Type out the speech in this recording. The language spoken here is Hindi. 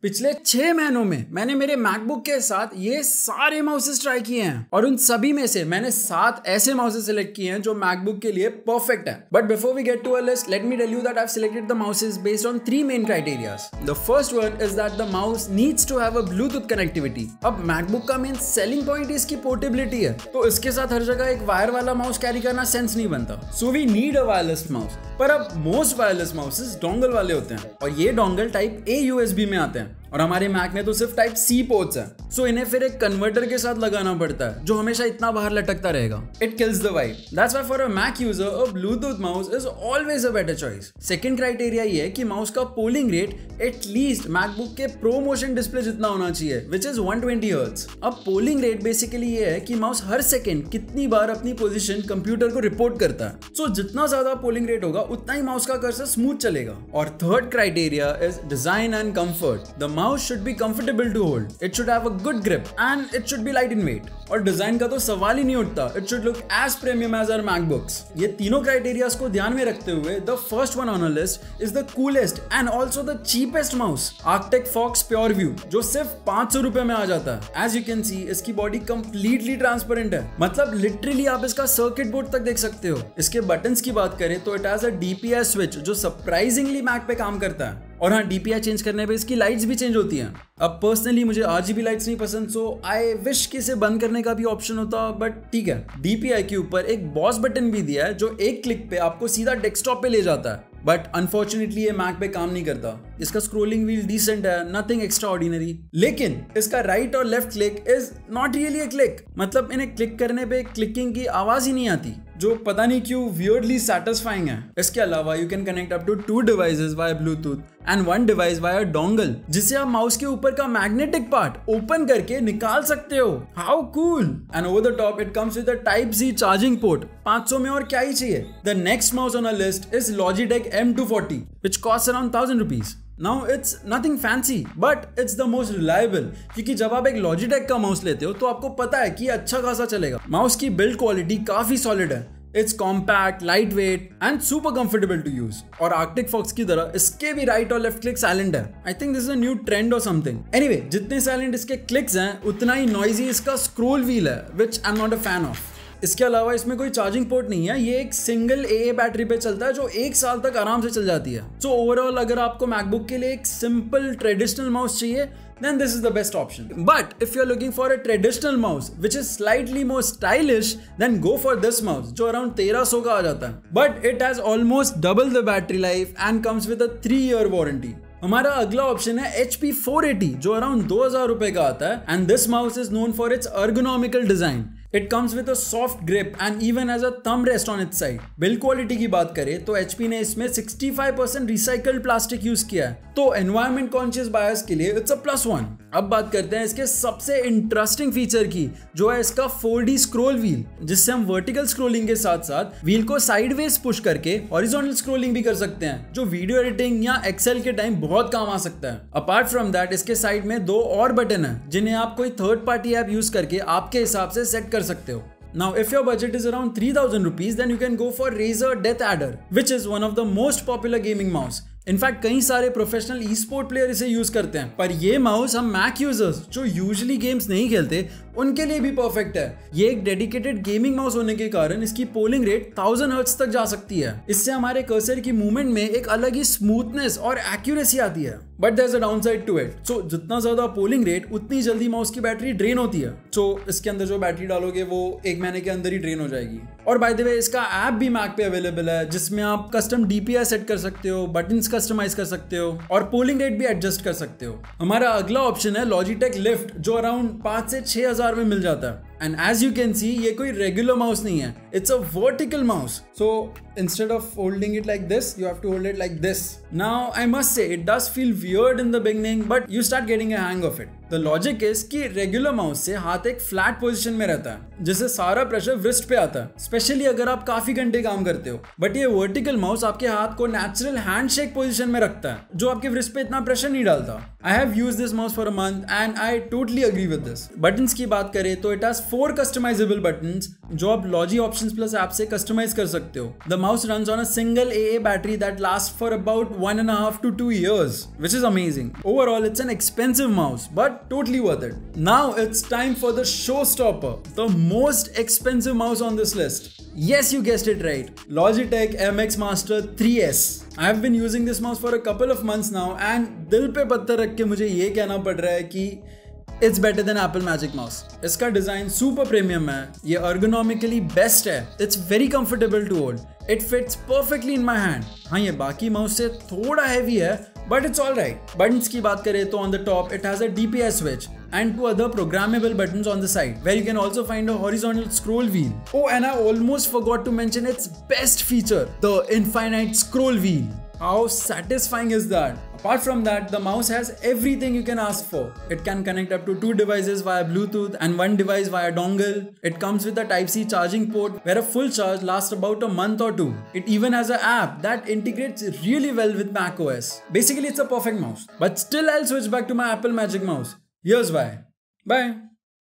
पिछले 6 महीनों में मैंने मेरे मैकबुक के साथ ये सारे माउसेस ट्राई किए हैं और उन सभी में से मैंने 7 ऐसे माउसेस सिलेक्ट किए हैं जो मैकबुक के लिए परफेक्ट है। But before we get to a list, let me tell you that I have selected the mouses based on 3 main criterias. The first one is that the mouse needs to have a bluetooth connectivity. अब मैकबुक का मेन सेलिंग पॉइंट इसकी पोर्टेबिलिटी है, तो इसके साथ हर जगह एक वायर वाला माउस कैरी करना सेंस नहीं बनता। So we need a wireless mouse. पर अब मोस्ट वायरलेस माउसेस डोंगल वाले होते हैं और ये डोंगल टाइप A USB में आते हैं और हमारे मैक में तो सिर्फ टाइप C पोर्ट्स हैं। सो इन्हें फिर एक कन्वर्टर के साथ लगाना पड़ता है जो हमेशा इतना बाहर लटकता रहेगा। It kills the vibe. That's why for a Mac user a bluetooth mouse is always a better choice. Second criteria ये है कि माउस का पोलिंग रेट एटलीस्ट मैकबुक के प्रो मोशन डिस्प्ले जितना होना चाहिए, विच इज 120 हर्ट्ज। अब पोलिंग रेट बेसिकली ये है कि माउस हर सेकेंड कितनी बार अपनी पोजिशन कंप्यूटर को रिपोर्ट करता है। सो जितना ज्यादा पोलिंग रेट होगा उतना ही माउस का कर्सर स्मूथ चलेगा। और third criteria is design and comfort. The mouse should be comfortable to hold, it should have a good grip and it should be light in weight. और डिजाइन का तो सवाल ही नहीं उठता, it should look as premium as our MacBooks. ये तीनों क्राइटेरियाज को ध्यान में रखते हुए the first one on a list is the coolest and also the cheapest mouse, Arctech Fox Pure View, जो सिर्फ 500 रुपए में आ जाता है। एज यू कैन सी इसकी बॉडी कंप्लीटली ट्रांसपेरेंट है, मतलब लिटरली आप इसका सर्किट बोर्ड तक देख सकते हो। इसके बटन्स की बात करें तो it has a DPI switch जो सरप्राइजिंगली मैक पे काम करता है। और हाँ, DPI चेंज करने पे इसकी लाइट्स भी चेंज होती हैं। अब पर्सनली मुझे RGB लाइट्स नहीं पसंद, सो आई विश कि इसे बंद करने का भी ऑप्शन होता, बट ठीक है। DPI के ऊपर एक बॉस बटन भी दिया है जो एक क्लिक पे आपको सीधा डेस्कटॉप पे ले जाता है, बट अनफॉर्चुनेटली ये मैक पे काम नहीं करता। इसका स्क्रोलिंग व्हील डिसेंट है, नथिंग एक्स्ट्रा ऑर्डिनरी, लेकिन इसका राइट और left click is not really a click. मतलब इन्हें क्लिक करने पे क्लिकिंग की आवाज ही नहीं आती, जो पता नहीं क्यों वियर्डली सैटिस्फाइंग है। इसके अलावा you can connect up to 2 devices via bluetooth and 1 device via dongle, जिससे आप माउस के ऊपर का मैग्नेटिक पार्ट ओपन करके निकाल सकते हो। How cool! And over the top it comes with a type C charging port. 500 में और क्या ही चाहिए। The next mouse on a list is Logitech M240 which costs around 1000 rupees. Now it's nothing fancy, but it's the most reliable, क्योंकि जब आप एक Logitech का माउस लेते हो तो आपको पता है कि अच्छा खासा चलेगा। माउस की बिल्ड क्वालिटी काफी सॉलिड है। It's compact, lightweight and super comfortable to use. और Arctic Fox की तरह इसके भी राइट और लेफ्ट क्लिक साइलेंट है। I think this is a new trend or something. Anyway, जितने साइलेंट इसके क्लिक्स हैं उतना ही नॉइजी इसका स्क्रोल व्हील है, which I'm not a fan of. इसके अलावा इसमें कोई चार्जिंग पोर्ट नहीं है, ये एक सिंगल AA बैटरी पे चलता है जो 1 साल तक आराम से चल जाती है। सो ओवरऑल अगर आपको मैकबुक के लिए एक सिंपल ट्रेडिशनल माउस चाहिए, then this is the best option. But if you're looking for a traditional mouse which is slightly more stylish, then go for this mouse जो around 1300 का आ जाता है। But it has almost double the battery life and comes with a 3-year warranty. हमारा अगला ऑप्शन है HP 480 जो अराउंड 2000 रुपए का आता है। And this mouse is known for its ergonomical design. It comes with a soft grip and even has a thumb rest on its side. Build quality की बात करें तो HP ने इसमें 65% रिसाइकल्ड प्लास्टिक यूज किया है, तो एनवायरमेंट कॉन्शियस बायर्स के लिए इट्स अ +1। अब बात करते हैं इसके सबसे इंटरेस्टिंग फीचर की, जो है इसका 4D स्क्रोल व्हील, जिससे हम वर्टिकल स्क्रोलिंग के साथ साथ व्हील को साइडवेज पुश करके हॉरिजॉन्टल स्क्रोलिंग भी कर सकते हैं, जो वीडियो एडिटिंग या एक्सेल के टाइम बहुत काम आ सकता है। अपार्ट फ्रॉम दैट इसके साइड में 2 और बटन है जिन्हें आप कोई थर्ड पार्टी ऐप यूज करके आपके हिसाब से सेट कर सकते हो। Now, if your budget is around 3000 rupees, then you can go for Razer Death Adder, which is one of the most popular gaming mouse. In fact कई सारे प्रोफेशनल ई स्पोर्ट प्लेयर इसे यूज करते हैं, पर ये माउस हम मैक यूजर्स जो यूजुअली गेम्स नहीं खेलते उनके लिए भी परफेक्ट है। ये एक डेडिकेटेड गेमिंग माउस होने के कारण इसकी पोलिंग रेट 1000 हर्ट्ज तक जा सकती है। इससे हमारे कर्सर की मूवमेंट में एक अलग ही स्मूथनेस और एक्यूरेसी आती है। But there is a downside to it. So जितना ज्यादा पोलिंग रेट उतनी जल्दी माउस की बैटरी ड्रेन होती है। सो इसके अंदर जो बैटरी डालोगे वो 1 महीने के अंदर ही ड्रेन हो जाएगी। और बाय द वे इसका ऐप भी मैक पे अवेलेबल है, जिसमें आप कस्टम DPI सेट कर सकते हो, बटन्स कस्टमाइज कर सकते हो और पोलिंग रेट भी एडजस्ट कर सकते हो। हमारा अगला ऑप्शन है Logitech Lift जो अराउंड 5 से 6000 में मिल जाता है। And as you can see ये कोई रेगुलर माउस नहीं है, it's a vertical mouse. So instead of holding it like this, you have to hold it like this. Now I must say it does feel weird in the beginning, but you start getting a hang of it. The logic is कि रेगुलर माउस से हाथ एक फ्लैट पोजीशन में रहता है जिससे सारा प्रेशर रिस्ट पे आता है, स्पेशली अगर आप काफी घंटे काम करते हो। बट ये वर्टिकल माउस आपके हाथ को नेचुरल हैंडशेक पोजीशन में रखता है जो आपके रिस्ट पे इतना प्रेशर नहीं डालता। I have used this mouse for a month and I totally agree with this. Buttons की बात करें तो इट हैज 4 कस्टमाइजेबल बटन्स जो आप लॉजी ऑप्शंस प्लस ऐप से कस्टमाइज कर सकते हो। The mouse runs on a single AA battery that last for about 1.5 to 2 years, which is amazing. Overall, it's an expensive mouse, but totally worth it. Now it's time for the showstopper, the most expensive mouse on this list. Yes, you guessed it right. Logitech MX Master 3S. I have been using this mouse for a couple of months now and दिल पे पत्थर रख के मुझे ये कहना पड़ रहा है कि It's better than Apple Magic Mouse. इसका डिजाइन सुपर प्रीमियम है, ये ergonomically बेस्ट है, it's very comfortable to hold. It fits perfectly in my hand. हाँ, ये बाकी माउस से थोड़ा हैवी है, but it's alright. Buttons की बात करें तो on the top it has a DPI switch and 2 other programmable buttons on the side where you can also find a horizontal scroll wheel. Oh, and I almost forgot to mention its best feature, the infinite scroll wheel. How satisfying is that? Apart from that, the mouse has everything you can ask for. It can connect up to 2 devices via Bluetooth and 1 device via dongle. It comes with a Type-C charging port where a full charge lasts about a month or 2. It even has an app that integrates really well with macOS. Basically, it's a perfect mouse. But still I'll switch back to my Apple Magic Mouse. Here's why. Bye.